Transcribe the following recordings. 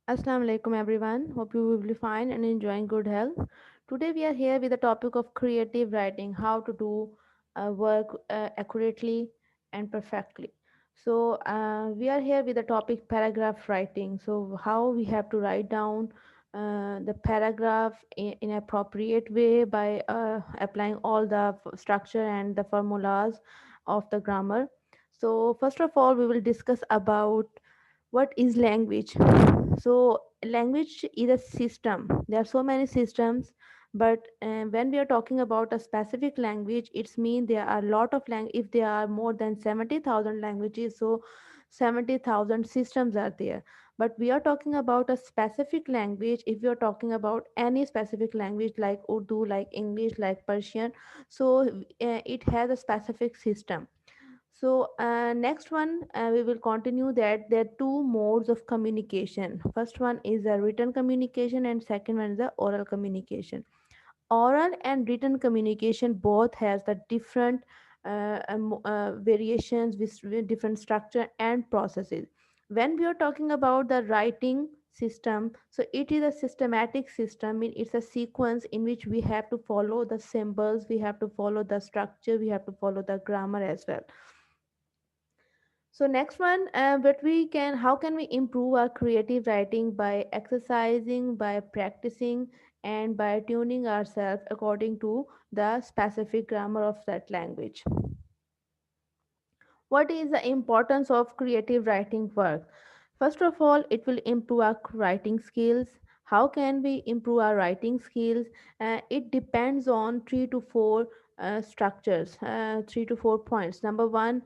Assalamu alaikum everyone. Hope you will be fine and enjoying good health. Today we are here with the topic of creative writing, how to do work accurately and perfectly. We are here with the topic paragraph writing. So how we have to write down the paragraph in appropriate way by applying all the structure and the formulas of the grammar. So first of all, we will discuss about what is language. So language is a system. There are so many systems, but when we are talking about a specific language, it's mean there are a lot of if there are more than 70,000 languages, so 70,000 systems are there. But we are talking about a specific language. If you are talking about any specific language like Urdu, like English, like Persian, so it has a specific system. Next one, we will continue that there are two modes of communication. First one is a written communication, and second one is the oral communication. Oral and written communication both has the different variations with different structure and processes. When we are talking about the writing system, so it is a systematic system. It's a sequence in which we have to follow the symbols, we have to follow the structure, we have to follow the grammar as well. So next one, how can we improve our creative writing by exercising, by practicing, and by tuning ourselves according to the specific grammar of that language. What is the importance of creative writing work? First of all, it will improve our writing skills. How can we improve our writing skills? It depends on three to four structures, 3 to 4 points. Number one,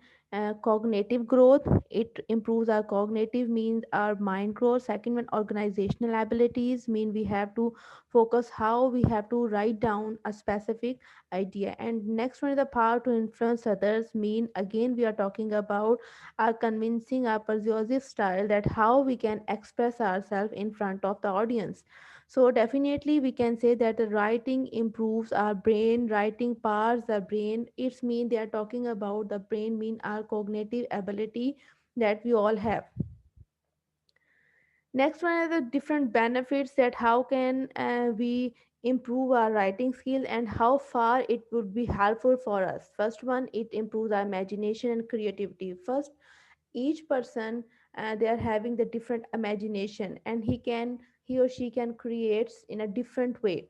cognitive growth. It improves our cognitive, means our mind growth. Second one, organizational abilities, mean we have to focus how we have to write down a specific idea. And next one is the power to influence others, mean again we are talking about our convincing, our persuasive style, that how we can express ourselves in front of the audience. So definitely we can say that the writing improves our brain, writing powers the brain. It's mean they are talking about the brain, mean our cognitive ability that we all have. Next one are the different benefits, that how can we improve our writing skill and how far it would be helpful for us. First one, it improves our imagination and creativity. First, each person, they are having the different imagination, and he or she can create in a different way.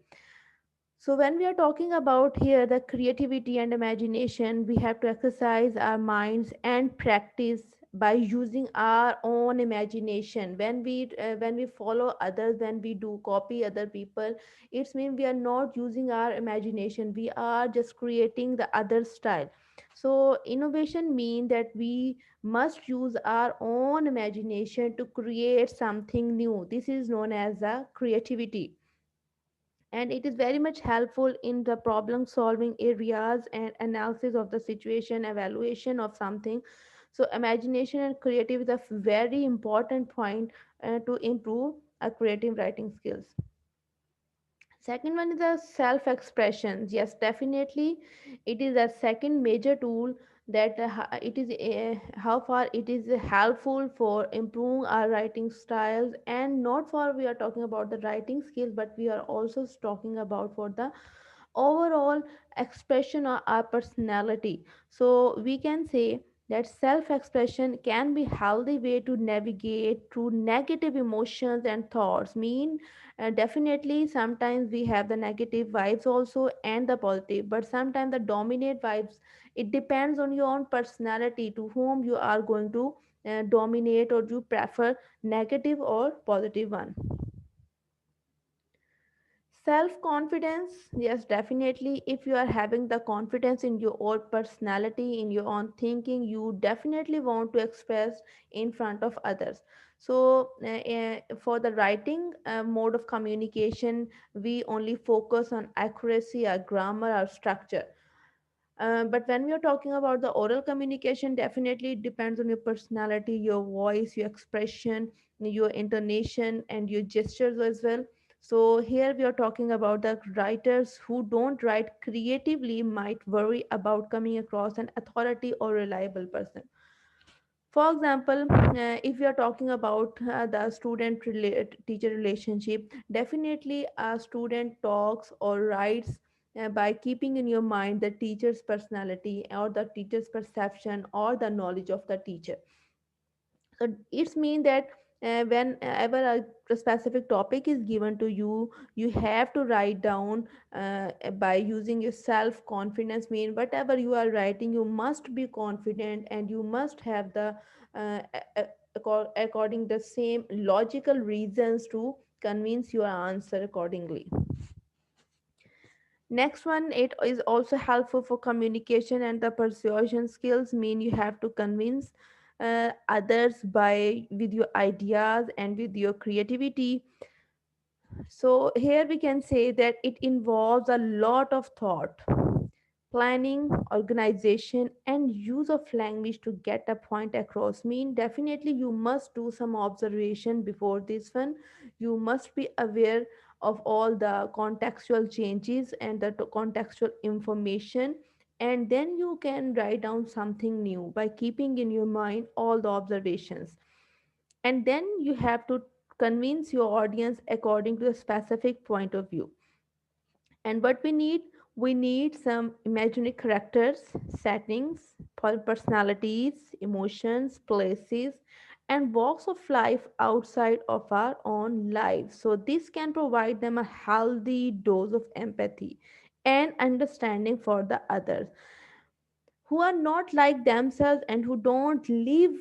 So when we are talking about here the creativity and imagination, we have to exercise our minds and practice by using our own imagination. When we follow others, when we do copy other people, it's mean we are not using our imagination. We are just creating the other style. So innovation mean that we must use our own imagination to create something new. This is known as the creativity, and it is very much helpful in the problem solving areas and analysis of the situation, evaluation of something. So imagination and creative is a very important point to improve our creative writing skills. Second one is the self expression. Yes, definitely it is a second major tool that it is how far it is helpful for improving our writing styles. And not for we are talking about the writing skills, but we are also talking about for the overall expression of our personality. So we can say that self expression can be healthy way to navigate through negative emotions and thoughts. Mean definitely sometimes we have the negative vibes also and the positive, but sometimes the dominate vibes, it depends on your own personality to whom you are going to dominate, or you prefer negative or positive one. Self confidence, yes, definitely. If you are having the confidence in your own personality, in your own thinking, you definitely want to express in front of others. So for the writing mode of communication, we only focus on accuracy, our grammar, our structure. But when we are talking about the oral communication, definitely it depends on your personality, your voice, your expression, your intonation, and your gestures as well. So here we are talking about the writers who don't write creatively might worry about coming across an authority or reliable person. For example, if we are talking about the teacher relationship, definitely a student talks or writes by keeping in your mind the teacher's personality or the teacher's perception or the knowledge of the teacher. So it's mean that whenever a specific topic is given to you, you have to write down by using your self confidence. Mean whatever you are writing, you must be confident and you must have the according the same logical reasons to convince your answer accordingly. Next one, it is also helpful for communication and the persuasion skills. Mean you have to convince others by with your ideas and with your creativity. So here we can say that it involves a lot of thought, planning, organization, and use of language to get a point across. Mean definitely you must do some observation before this one. You must be aware of all the contextual changes and the contextual information, and then you can write down something new by keeping in your mind all the observations. And then you have to convince your audience according to the specific point of view. And what we need some imaginary characters, settings, personalities, emotions, places, and walks of life outside of our own lives. So this can provide them a healthy dose of empathy and understanding for the others who are not like themselves and who don't live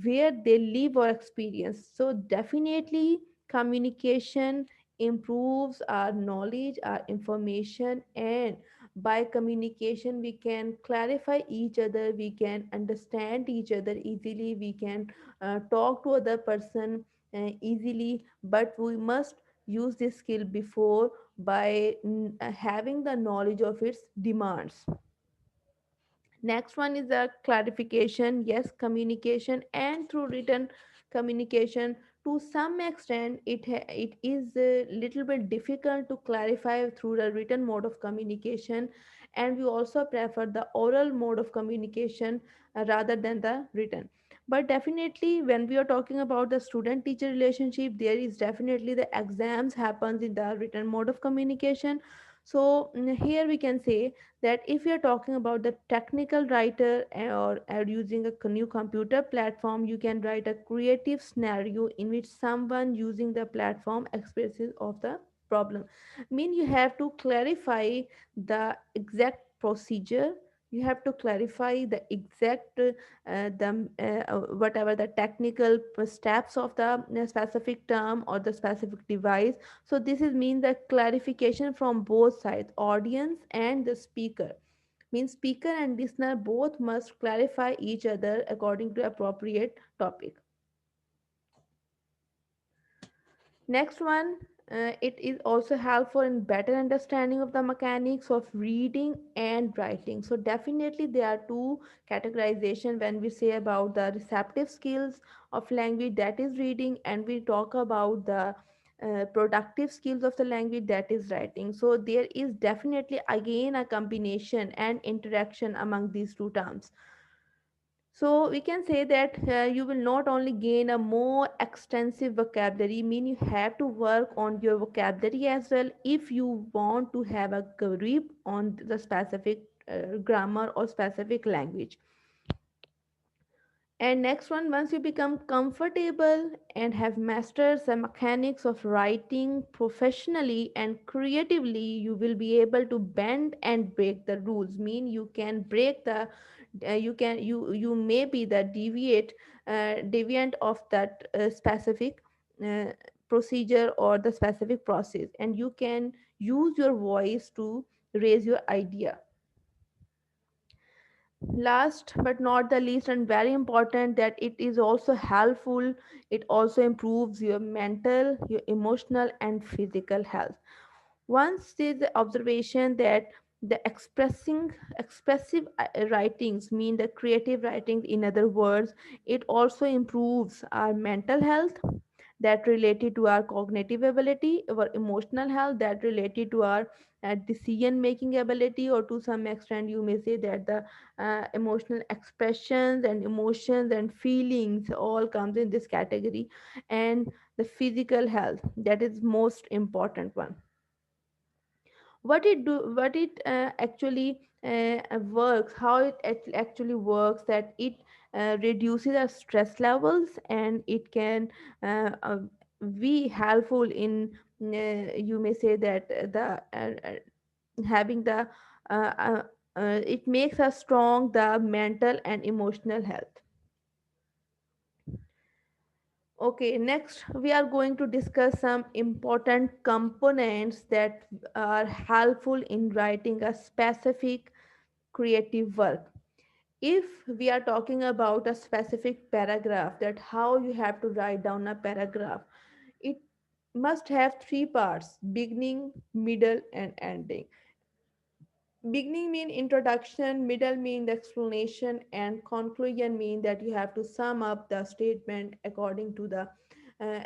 where they live or experience. So, definitely, communication improves our knowledge, our information, and by communication, we can clarify each other, we can understand each other easily, we can talk to other person easily, but we must use this skill before by having the knowledge of its demands. Next one is the clarification. Yes, communication and through written communication. To some extent, it is a little bit difficult to clarify through the written mode of communication, and we also prefer the oral mode of communication rather than the written. But definitely, when we are talking about the student-teacher relationship, there is definitely the exams happens in the written mode of communication. So here we can say that if you're talking about the technical writer or using a new computer platform, you can write a creative scenario in which someone using the platform expresses of the problem. Mean you have to clarify the exact procedure, you have to clarify the exact whatever the technical steps of the specific term or the specific device. So this is mean the clarification from both sides, audience and the speaker. Means speaker and listener both must clarify each other according to appropriate topic. Next one, it is also helpful in better understanding of the mechanics of reading and writing. So definitely there are two categorization when we say about the receptive skills of language, that is reading, and we talk about the productive skills of the language, that is writing. So there is definitely again a combination and interaction among these two terms. So we can say that you will not only gain a more extensive vocabulary, mean you have to work on your vocabulary as well if you want to have a grip on the specific grammar or specific language. And next one, once you become comfortable and have mastered the mechanics of writing professionally and creatively, you will be able to bend and break the rules. Mean you can break the you may be the deviant of that specific uh, procedure or the specific process, and you can use your voice to raise your idea. Last but not the least, and very important, that it is also helpful, it also improves your mental, your emotional and physical health. Once there's the observation that the expressive writings, mean the creative writings, in other words, it also improves our mental health. that related to our cognitive ability, our emotional health that related to our decision making ability, or to some extent you may say that the emotional expressions and emotions and feelings all comes in this category. And the physical health, that is most important one. What it actually works, how it actually works, that it reduces our stress levels, and it can be helpful in you may say that having the uh, uh, it makes us strong the mental and emotional health. Okay, next we are going to discuss some important components that are helpful in writing a specific creative work. If we are talking about a specific paragraph, that how you have to write down a paragraph, it must have three parts: beginning, middle, and ending. Beginning mean introduction, middle mean the explanation, and conclusion mean that you have to sum up the statement according to the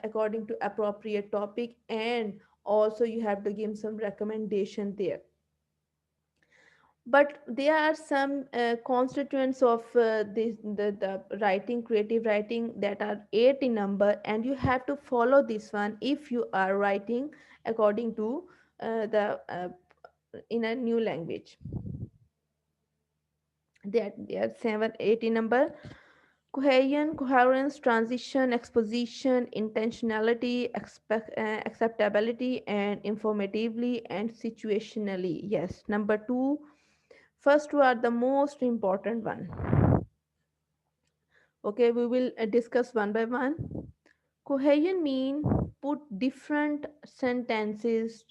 according to appropriate topic, and also you have to give some recommendation there. But there are some constituents of the writing, creative writing, that are eight in number, and you have to follow this one if you are writing according to the in a new language. They are seven, eight in number: cohesion, coherence, transition, exposition, intentionality, acceptability, and informatively and situationally. Yes, number two, first two are the most important one. Okay, we will discuss one by one. Cohesion mean put different sentences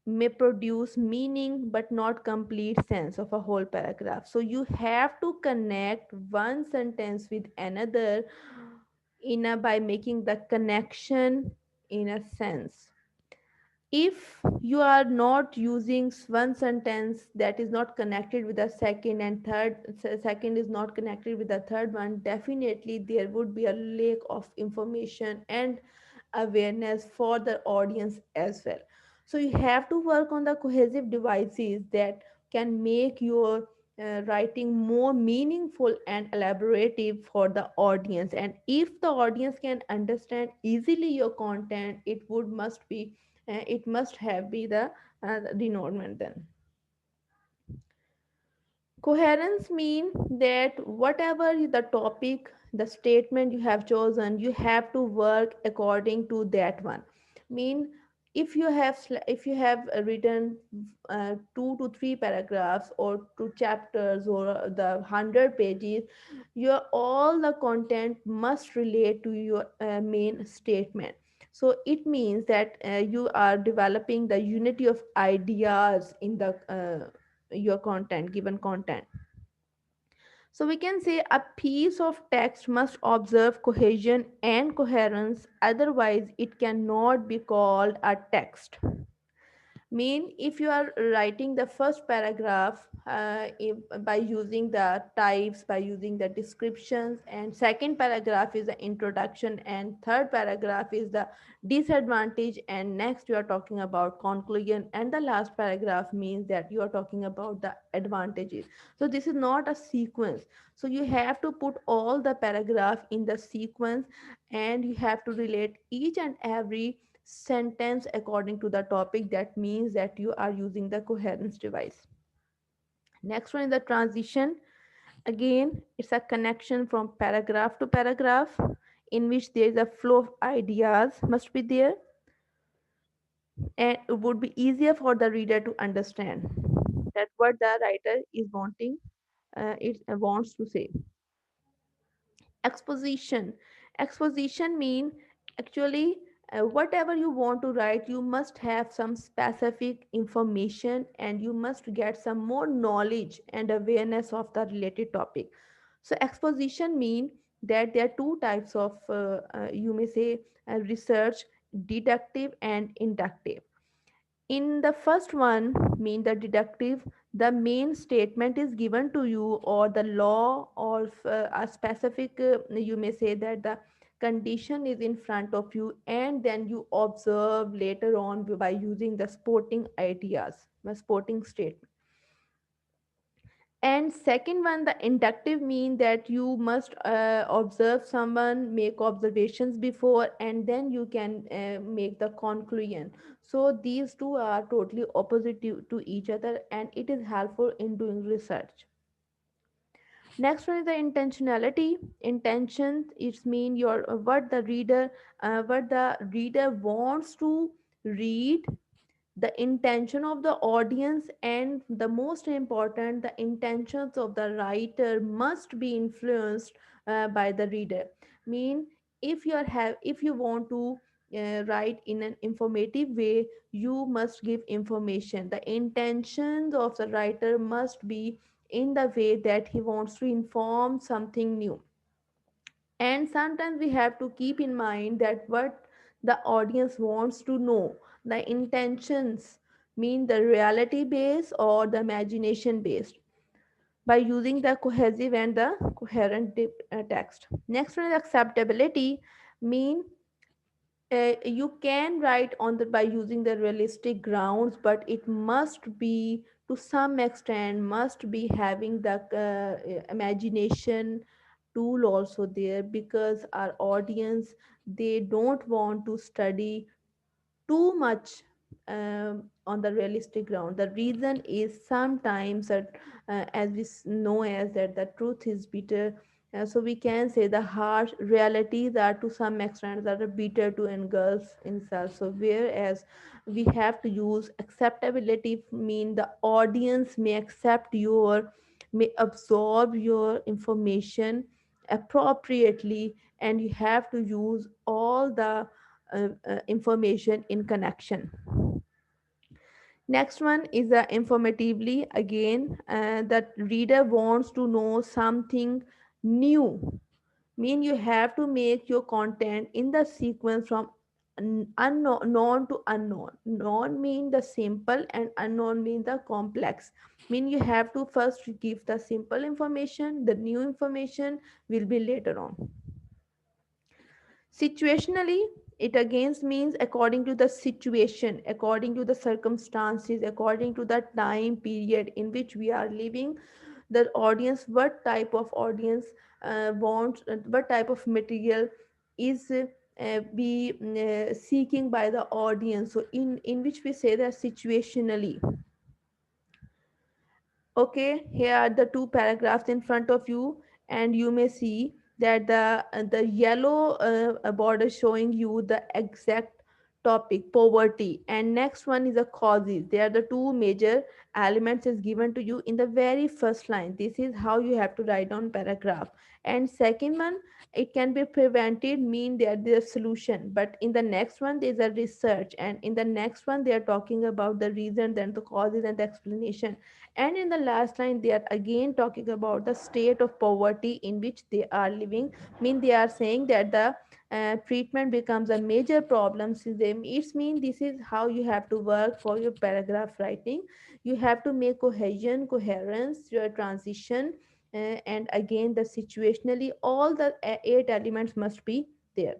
may produce meaning but not complete sense of a whole paragraph. So you have to connect one sentence with another in a by making the connection in a sense. If you are not using one sentence that is not connected with the second, and second is not connected with the third one, definitely there would be a lack of information and awareness for the audience as well. So you have to work on the cohesive devices that can make your writing more meaningful and elaborative for the audience. And if the audience can understand easily your content, it must have be the denotement then. Coherence mean that whatever the topic, the statement you have chosen, you have to work according to that one. Mean, if you have written 2 to 3 paragraphs or 2 chapters or the 100 pages, your all the content must relate to your main statement. So it means that you are developing the unity of ideas in the your content, given content. So we can say a piece of text must observe cohesion and coherence, otherwise it cannot be called a text. Mean, if you are writing the first paragraph by using the types, by using the descriptions, and second paragraph is the introduction, and third paragraph is the disadvantage, and next you are talking about conclusion, and the last paragraph means that you are talking about the advantages. So this is not a sequence. So you have to put all the paragraph in the sequence, and you have to relate each and every sentence according to the topic. That means that you are using the coherence device. Next one is the transition. Again, it's a connection from paragraph to paragraph in which there is a flow of ideas must be there, and it would be easier for the reader to understand that what the writer is wanting, it wants to say. Exposition mean actually whatever you want to write, you must have some specific information, and you must get some more knowledge and awareness of the related topic. So exposition mean that there are two types of you may say research: deductive and inductive. In the first one, mean the deductive, the main statement is given to you, or the law, or a specific you may say that the condition is in front of you, and then you observe later on by using the sporting ideas, the sporting statement. And second one, the inductive mean that you must observe someone, make observations before, and then you can make the conclusion. So these two are totally opposite to each other, and it is helpful in doing research. Next one is the intentionality. Intention, it's mean your what the reader wants to read, the intention of the audience, and the most important, the intentions of the writer must be influenced by the reader. Mean, if you want to write in an informative way, you must give information. The intentions of the writer must be in the way that he wants to inform something new. And sometimes we have to keep in mind that what the audience wants to know, the intentions, mean the reality based or the imagination based, by using the cohesive and the coherent text. Next one is acceptability. Mean, you can write on the by using the realistic grounds, but it must be to some extent must be having the imagination tool also there, because our audience, they don't want to study too much on the realistic ground. The reason is sometimes that as we know as that the truth is bitter. So we can say the harsh realities are to some extent that are bitter to engulf insult. So whereas we have to use acceptability, mean the audience may accept your, may absorb your information appropriately, and you have to use all the information in connection. Next one is informatively. Again, that reader wants to know something new. Mean, you have to make your content in the sequence from unknown known to unknown. Known mean the simple, and unknown mean the complex. Mean, you have to first give the simple information, the new information will be later on. Situationally, it again means according to the situation, according to the circumstances, according to the time period in which we are living, the audience, what type of audience wants, what type of material is be seeking by the audience. So in which we say that situationally. Okay, here are the two paragraphs in front of you, and you may see that the yellow border showing you the exact topic, poverty, and next one is the causes. They are the two major elements is given to you in the very first line. This is how you have to write down paragraph. And second one, it can be prevented, mean there is a solution, but in the next one there is a research, and in the next one they are talking about the reason, then the causes and the explanation. And in the last line they are again talking about the state of poverty in which they are living. Mean, they are saying that the treatment becomes a major problem since they, it's mean this is how you have to work for your paragraph writing. You have to make cohesion, coherence, your transition, and again the situationally, all the eight elements must be there.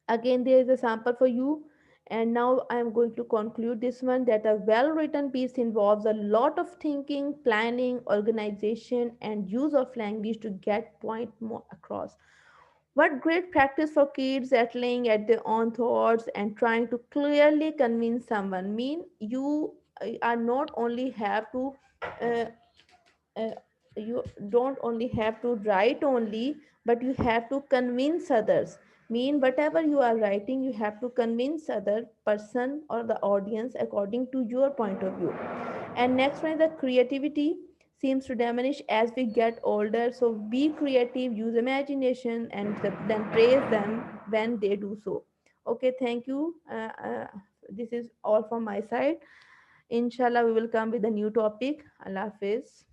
Again, there is a sample for you. And now I am going to conclude this one, that a well written piece involves a lot of thinking, planning, organization, and use of language to get point more across. What great practice for kids settling at their own thoughts and trying to clearly convince someone. Mean, you are not only have to uh, uh, you don't only have to write only, but you have to convince others. Mean, whatever you are writing, you have to convince other person or the audience according to your point of view. And next one is the creativity seems to diminish as we get older. So be creative, use imagination, and then praise them when they do so. Okay, thank you. This is all from my side. Inshallah, we will come with a new topic. Allah Hafiz.